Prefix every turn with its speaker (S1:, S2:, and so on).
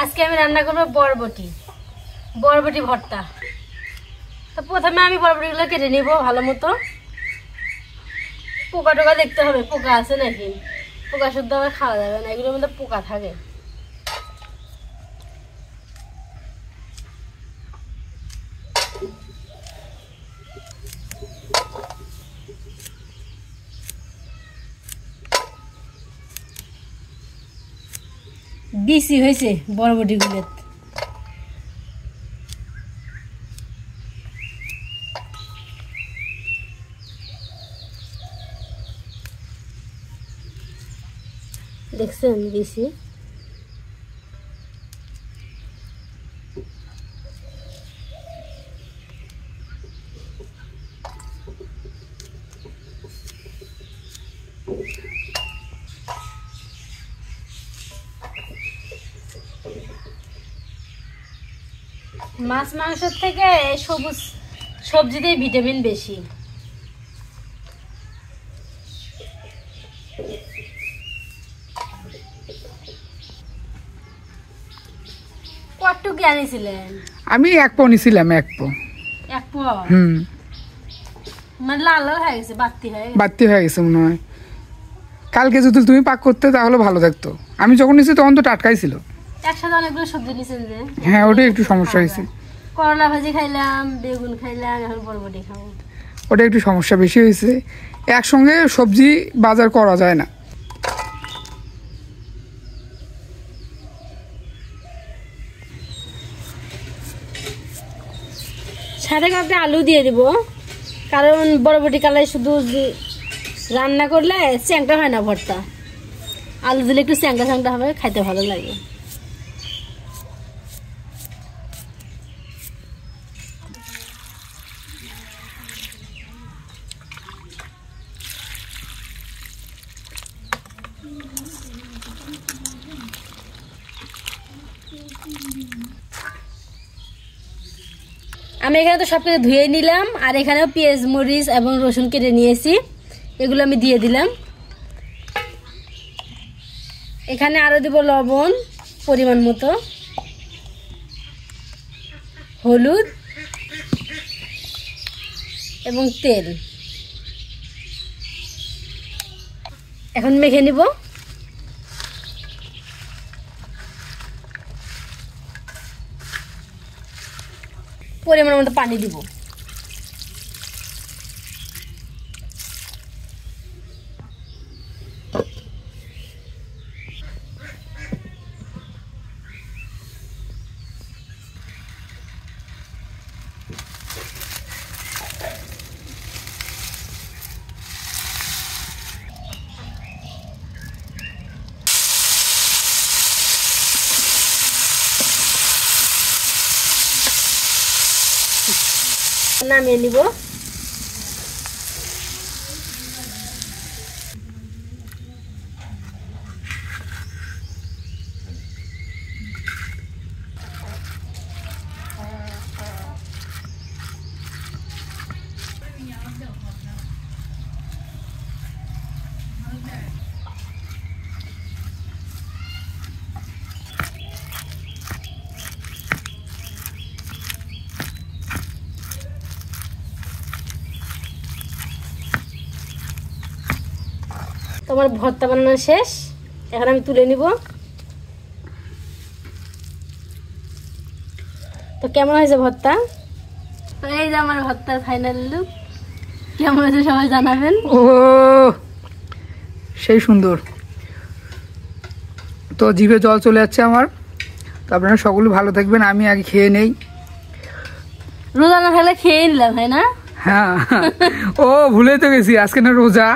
S1: আজকে আমি রান্না করবো বরবটি ভর্তা। তো প্রথমে আমি বরবটিগুলো কেটে নিব ভালো মতো। পোকা টোকা দেখতে হবে, পোকা আছে নাকি। পোকা শুদ্ধ আবার খাওয়া যাবে না, এগুলোর মধ্যে পোকা থাকে। বেশি হয়েছে বরবটিগুলো। দেখছেন বেশি। মাছ মাংসের থেকে সবুজ সবজিতে ভিটামিন বেশি। কতটুকু আনিছিলেন?
S2: আমি 1 পো নিছিলাম। 1 পো।
S1: 1 পো? মানে লাল লাল হয়ে গেছে, বাতি হয়ে গেছে
S2: মনে হয়। কালকে যদি তুমি পাক করতে তাহলে ভালো থাকতো। আমি যখন নিছি তখন তো টাটকাই ছিল।
S1: একসাথে অনেকগুলো সবজি নিছেন যে।
S2: হ্যাঁ, ওটা একটু সমস্যা হয়েছে।
S1: করলা ভাজি খাইলাম, বেগুন খাইলাম, এখন বরবটি খাবো।
S2: ওটা একটু সমস্যা বেশি হয়েছে। একসঙ্গে সবজি বাজার করা যায় না।
S1: সাথে কাউকে আলু দিয়ে দিব, কারণ বরবটি কালাই শুধু রান্না করলে চ্যাংটা হয় না ভর্তা। আলু দিলে একটু চ্যাংটা চ্যাংটা হবে, খাইতে ভালো লাগে। আমি এখানে তো সব কিছু ধুয়ে নিলাম, আর এখানেও পেঁয়াজ মরিচ এবং রসুন কেটে নিয়েছি, এগুলো আমি দিয়ে দিলাম। এখানে আরো দিব লবণ পরিমাণ মতো, হলুদ এবং তেল। এখন মেখে নিব। পরিমাণ মতো পানি দিব। নামিয়ে নিব। তোমার ভর্তা বানানো শেষ, এখন আমি তুলে নিব। তো কেমন হয়েছে ভর্তা? তো এই যে আমার ভর্তার ফাইনাল লুক। কেমন হয়েছে সবাই জানাবেন।
S2: ও সেই সুন্দর। তো জিভে জল চলে যাচ্ছে আমার। তো আপনারা সকলে ভালো থাকবেন। আমি আগে খেয়ে নেই।
S1: রোজা না খেলে খেয়ে নিলাম, তাই না?
S2: হ্যাঁ, ও ভুলে তো গেছি, আজকে না রোজা।